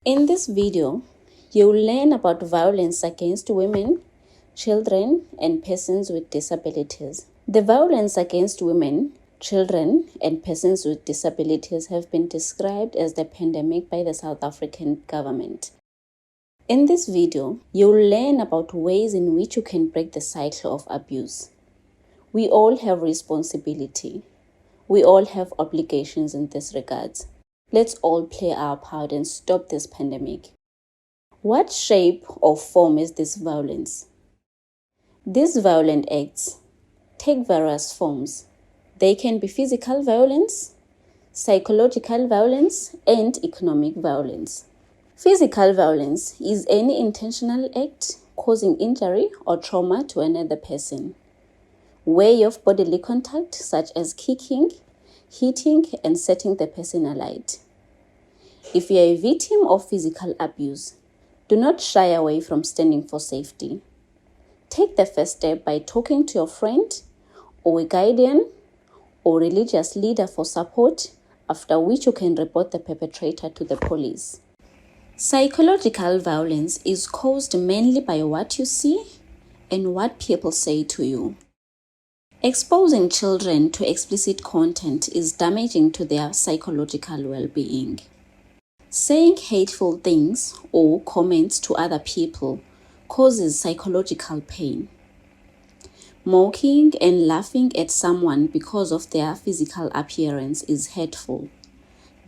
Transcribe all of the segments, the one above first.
In this video, you'll learn about violence against women, children, and persons with disabilities. The violence against women, children, and persons with disabilities have been described as the pandemic by the South African government. In this video, you'll learn about ways in which you can break the cycle of abuse. We all have responsibility. We all have obligations in this regard. Let's all play our part and stop this pandemic. What shape or form is this violence? These violent acts take various forms. They can be physical violence, psychological violence, and economic violence. Physical violence is any intentional act causing injury or trauma to another person. Way of bodily contact such as kicking, hitting, and setting the person alight. If you are a victim of physical abuse, do not shy away from standing for safety. Take the first step by talking to your friend or a guardian or religious leader for support, after which you can report the perpetrator to the police. Psychological violence is caused mainly by what you see and what people say to you. Exposing children to explicit content is damaging to their psychological well-being. Saying hateful things or comments to other people causes psychological pain. Mocking and laughing at someone because of their physical appearance is hurtful.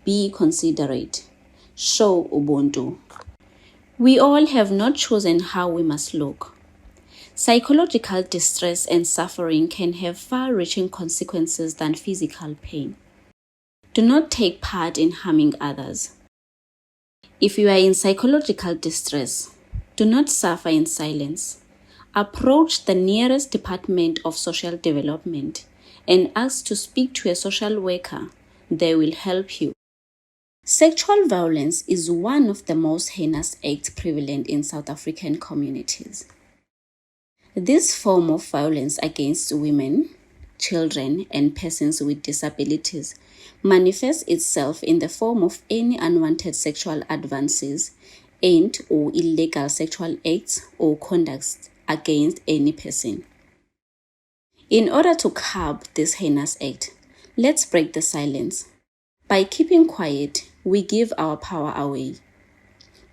Be considerate. Show ubuntu. We all have not chosen how we must look. Psychological distress and suffering can have far-reaching consequences than physical pain. Do not take part in harming others. If you are in psychological distress, do not suffer in silence. Approach the nearest Department of Social Development and ask to speak to a social worker. They will help you. Sexual violence is one of the most heinous acts prevalent in South African communities. This form of violence against women, children, and persons with disabilities manifests itself in the form of any unwanted sexual advances and/or illegal sexual acts or conducts against any person. In order to curb this heinous act, let's break the silence. By keeping quiet, we give our power away.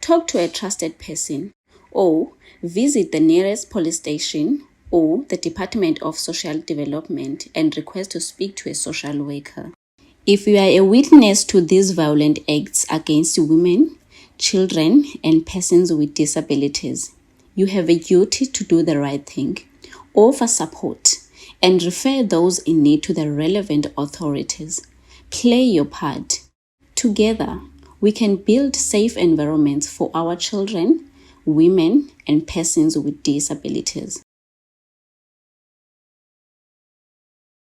Talk to a trusted person or visit the nearest police station or the Department of Social Development and request to speak to a social worker. If you are a witness to these violent acts against women, children, and persons with disabilities, you have a duty to do the right thing, offer support, and refer those in need to the relevant authorities. Play your part. Together, we can build safe environments for our children, women, and persons with disabilities.